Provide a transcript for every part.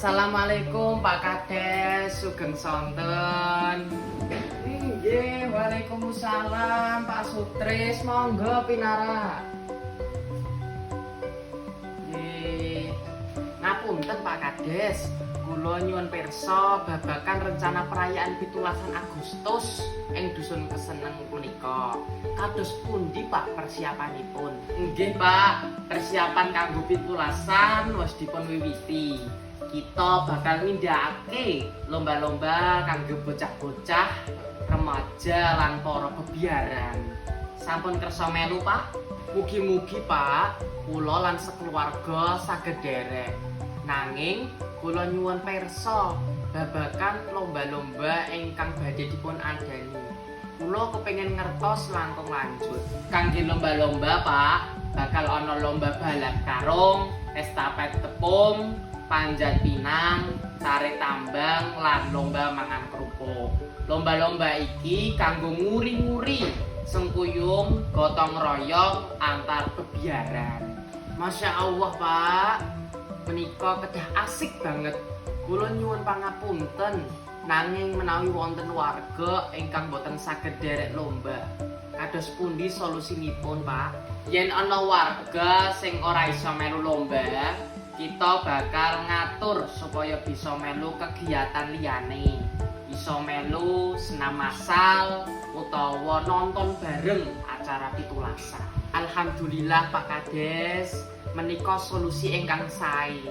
Assalamualaikum Pak Kades, sugeng sonten. Nggih, waalaikumsalam Pak Sutris, monggo pinara. Nggih. Ngapunten Pak Kades, kula nyuwun pirsa babagan rencana perayaan 17 Agustus ing dusun Keseneng menika. Kados pundi Pak persiapanipun? Nggih Pak, persiapan kanggo 17-an wis dipun wiwiti. Kita bakal nindakake lomba-lomba kanggo bocah-bocah, remaja lan para bebiaran. Sampun kersa melu Pak? Mugi-mugi Pak, kula lan sekeluarga saged derek. Nanging kula nyuwun pirsa babagan lomba-lomba ingkang badhe dipun adani. Kula kepengin ngertos langkung lanjut. Kangge lomba-lomba Pak, bakal ana lomba balap karung, estafet tepung, panjat pinang, tarik tambang, lan lomba mangan kerupuk. Lomba-lomba iki kanggo nguri-nguri sengkuyung gotong royong antar bebiaran. Masya Allah Pak, menika kedah asik banget. Kula nyuwun pangapunten, nanging menawi wonten warga ingkang boten saged derek lomba, kados pundi solusinipun Pak? Yen ana warga sing ora iso melu lomba, kita bakal ngatur supaya bisa melu kegiatan liyane. Bisa melu senam massal utawa nonton bareng acara 17-an. Alhamdulillah Pak Kades, menika solusi ingkang sae.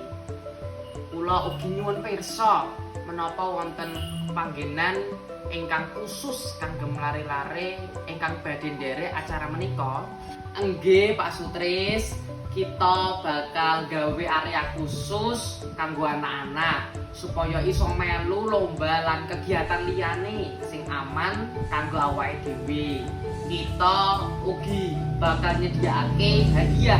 Kula ugi nyuwun pirsa menapa wonten panggenan ingkang khusus kangge lare-lare ingkang badhe nderek acara menika. Nggih Pak Sutris, kita bakal gawe area khusus kanggo anak-anak supaya iso melu lomba lan kegiatan liyane sing aman kanggo awake dhewe. Kita ugi bakal nyediakake hadiah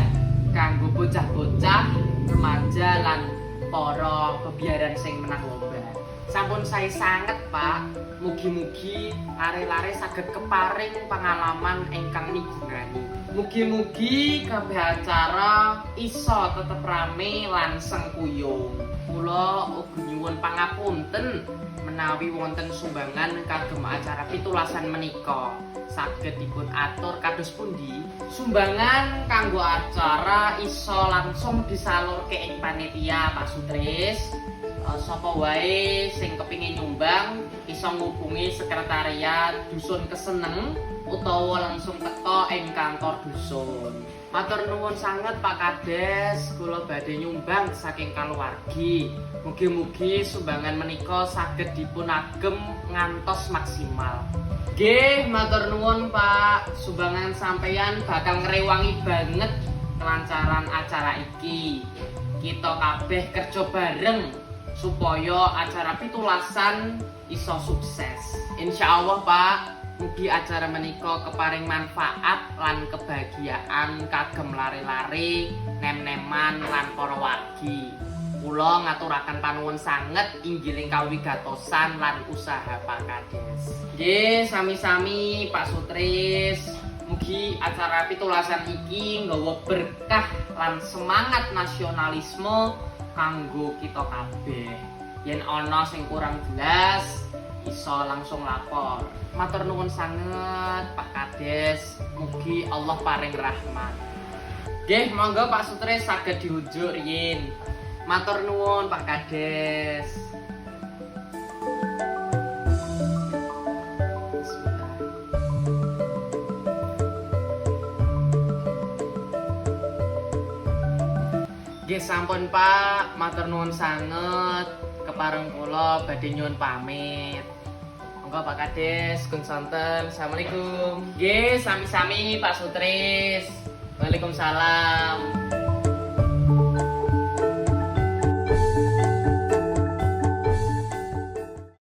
kanggo bocah-bocah, remaja lan para bebiaran sing menang lomba. Sampun sae sanget Pak, mugi-mugi lare-lare saged keparing pengalaman ingkang migunani. Mugi-mugi kabeh acara iso tetep rame lan sengkuyung. Kula ugi nyuwun pangapunten menawi wonten sumbangan kagem acara 17-an menika. Saged dipun atur kados pundi? Sumbangan kanggo acara iso langsung disalurke ing panitia Pak Sutris. Sapa wae sing kepingin nyumbang iso ngubungi sekretariat dusun Keseneng utawa langsung teka ing kantor dusun. Matur nuwun sanget Pak Kades, kula badhe nyumbang saking kaluwargi. Mugi-mugi sumbangan menika saged dipun agem ngantos maksimal. Nggih, matur nuwun Pak, sumbangan sampeyan bakal ngrewangi banget kelancaran acara iki. Kita kabeh kerja bareng supaya acara 17-an iso sukses. Insyaallah Pak, mugi acara menika keparing manfaat lan kebahagiaan kagem lare-lare, nem-neman lan para wargi. Kula ngaturaken panuwun sanget inggiling kawigatosan lan usaha Pak Kades. Nggih, sami-sami Pak Sutris. Mugi acara 17-an iki nggawa berkah lan semangat nasionalisme kanggo kita kabeh. Yen ana sing kurang jelas iso langsung lapor. Matur nuwun sanget Pak Kades, mugi Allah paring rahmat. Nggih, monggo Pak Sutris saged diunjuk riyin. Matur nuwun Pak Kades. Nggih sampun Pak, matur nuwun sanget. Kepareng kula badhe nyuwun pamit. Monggo Pak Kades, gun sonten. Assalamualaikum. Nggih, sami-sami Pak Sutris. Waalaikumsalam.